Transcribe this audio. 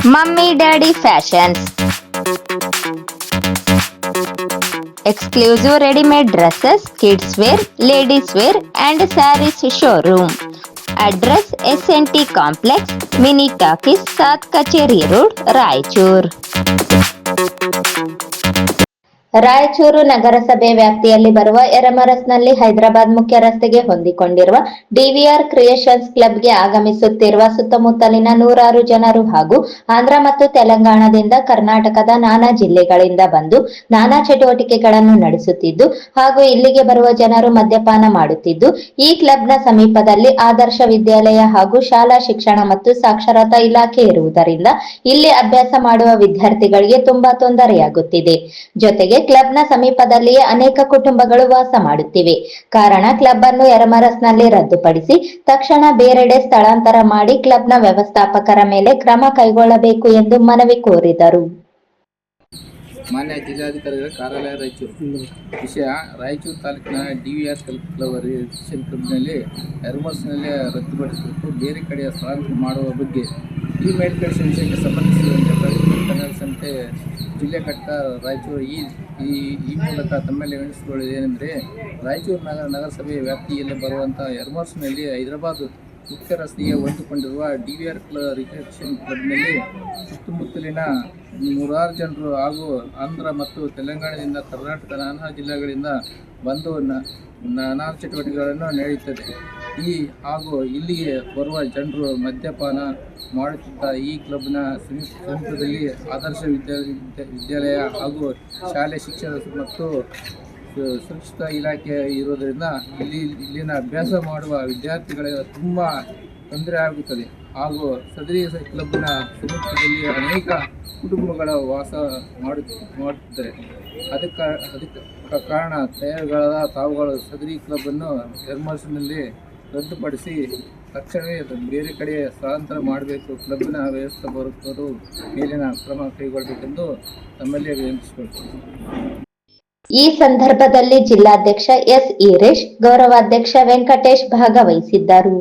Mummy Daddy Fashions. Exclusive ready-made dresses, kids wear, ladies wear and sarees showroom. Address SNT Complex, Mini Talkies, South Kacheri Road, Raichur. Raichur ನಗರಸಭೆ ವ್ಯಾಪ್ತಿಯಲ್ಲಿ ಬರುವ ಯರಮರಸ್ನಲ್ಲಿ ಹೈದರಾಬಾದ್ ಮುಖ್ಯ ರಸ್ತೆಗೆ ಹೊಂದಿಕೊಂಡಿರುವ DVR creations ಕ್ಲಬ್ಗೆ ಆಗಮಿಸುತ್ತಿರುವ ಸುತ್ತಮುತ್ತಲಿನ ನೂರಾರು ಜನರು ಹಾಗೂ ಆಂಧ್ರ ಮತ್ತು ತೆಲಂಗಾಣದಿಂದ ಕರ್ನಾಟಕದ ನಾನಾ ಜಿಲ್ಲೆಗಳಿಂದ ಬಂದು ನಾನಾ ಚಟುವಟಿಕೆಗಳನ್ನು ನಡೆಸುತ್ತಿದ್ದು ಹಾಗೂ ಇಲ್ಲಿಗೆ ಬರುವ ಜನರು ಮದ್ಯಪಾನ ಮಾಡುತ್ತಿದ್ದು ಈ ಕ್ಲಬ್ನ ಸಮೀಪದಲ್ಲಿ ಆದರ್ಶ ವಿದ್ಯಾಲಯ ಹಾಗೂ ಶಾಲಾ ಶಿಕ್ಷಣ ಮತ್ತು ಸಾಕ್ಷರತಾ ಇಲಾಖೆ ಇರುವುದರಿಂದ ಇಲ್ಲಿ ಅಭ್ಯಾಸ ಮಾಡುವ ವಿದ್ಯಾರ್ಥಿಗಳಿಗೆ ತುಂಬಾ ತೊಂದರೆಯಾಗುತ್ತಿದೆ. ಜೊತೆಗೆ ಕ್ಲಬ್ನ ಸಮೀಪದಲ್ಲಿಯೇ ಅನೇಕ ಕುಟುಂಬಗಳು ವಾಸ ಮಾಡುತ್ತಿವೆ. ಕಾರಣ ಕ್ಲಬ್ ಅನ್ನು ಯರಮರಸ್ನಲ್ಲಿ ರದ್ದುಪಡಿಸಿ ತಕ್ಷಣ ಬೇರೆಡೆ ಸ್ಥಳಾಂತರ ಮಾಡಿ ಕ್ಲಬ್ನ ವ್ಯವಸ್ಥಾಪಕರ ಮೇಲೆ ಕ್ರಮ ಕೈಗೊಳ್ಳಬೇಕು ಎಂದು ಮನವಿ ಕೋರಿದರು. ಮಾನ್ಯ ಜಿಲ್ಲಾಧಿಕಾರಿಗಳ ಕಾರ್ಯಾಲಯ ರಾಯಚೂರು. ವಿಷಯ: ರಾಯಚೂರು ತಾಲೂಕಿನ ಡಿವಿಆರ್ ಕ್ಲಬ್ನಲ್ಲಿ ಯರಮರಸ್ನಲ್ಲಿ ರದ್ದುಪಡಿಸಬೇಕು, ಬೇರೆ ಕಡೆಯ ಸ್ಥಳಾಂತರ ಮಾಡುವ ಬಗ್ಗೆ ಈ ಮೇಲ್ಕಳಿಸಿದ ವಿಷಯಕ್ಕೆ ಸಂಬಂಧಿಸಿದಂತೆ ಪ್ರತಿಭಟನಾ ಕನ್ನಡ ಸಂಸ್ಥೆ ಜಿಲ್ಲೆ ಘಟಕ ರಾಯಚೂರು ಈ ಮೂಲಕ ತಮ್ಮಲ್ಲಿ ವಿನಂತಿಸಿಕೊಳ್ಳುವುದೇನೆಂದರೆ, ರಾಯಚೂರು ನಗರಸಭೆಯ ವ್ಯಾಪ್ತಿಯಲ್ಲಿ ಬರುವಂಥ ಯರಮರಸ್ನಲ್ಲಿ ಹೈದರಾಬಾದ್ ಮುಖ್ಯ ರಸ್ತೆಗೆ ಹೊಂದಿಕೊಂಡಿರುವ ಡಿವಿಆರ್ ರಿಕ್ರಿಯೇಷನ್ ಕ್ಲಬ್ನಲ್ಲಿ ಸುತ್ತಮುತ್ತಲಿನ ನೂರಾರು ಜನರು ಹಾಗೂ ಆಂಧ್ರ ಮತ್ತು ತೆಲಂಗಾಣದಿಂದ ಕರ್ನಾಟಕ ನಾನಾ ಜಿಲ್ಲೆಗಳಿಂದ ಬಂದು ನಾನಾ ಚಟುವಟಿಕೆಗಳನ್ನು ನಡೆಯುತ್ತದೆ. ಹಾಗೂ ಇಲ್ಲಿಗೆ ಬರುವ ಜನರು ಮದ್ಯಪಾನ ಮಾಡುತ್ತಿದ್ದ ಈ ಕ್ಲಬ್ನ ಸಮೀಪದಲ್ಲಿ ಆದರ್ಶ ವಿದ್ಯಾಲಯ ಹಾಗೂ ಶಾಲೆ ಶಿಕ್ಷಣ ಮತ್ತು ಸುರಕ್ಷತಾ ಇಲಾಖೆ ಇರುವುದರಿಂದ ಇಲ್ಲಿನ ಅಭ್ಯಾಸ ಮಾಡುವ ವಿದ್ಯಾರ್ಥಿಗಳಿಗೆ ತುಂಬ ತೊಂದರೆ ಆಗುತ್ತದೆ. ಹಾಗೂ ಸದರಿ ಕ್ಲಬ್ನ ಸಮೀಪದಲ್ಲಿ ಅನೇಕ ಕುಟುಂಬಗಳ ವಾಸ ಮಾಡುತ್ತಿದ್ದಾರೆ. ಅದಕ್ಕೆ ಕಾರಣ ತಯಾರಿಗಳಾದ ತಾವುಗಳು ಸದರಿ ಕ್ಲಬ್ಬನ್ನು ಯರಮರಸ್ನಲ್ಲಿ ರದ್ದುಪಡಿಸಿ ತಕ್ಷಣವೇ ಬೇರೆ ಕಡೆ ಸ್ಥಳಾಂತರ ಮಾಡಬೇಕು, ಕ್ಲಬ್ನ ವ್ಯವಸ್ಥಾಪಕರು ಮೇಲಿನ ಕ್ರಮ ಕೈಗೊಳ್ಳಬೇಕೆಂದು ತಮ್ಮಲ್ಲಿ ವಿನಂತಿಸಿಕೊಳ್ತೀವಿ. ಈ ಸಂದರ್ಭದಲ್ಲಿ ಜಿಲ್ಲಾಧ್ಯಕ್ಷ ಎಸ್ ಈರೇಶ್, ಗೌರವಾಧ್ಯಕ್ಷ ವೆಂಕಟೇಶ್ ಭಾಗವಹಿಸಿದ್ದರು.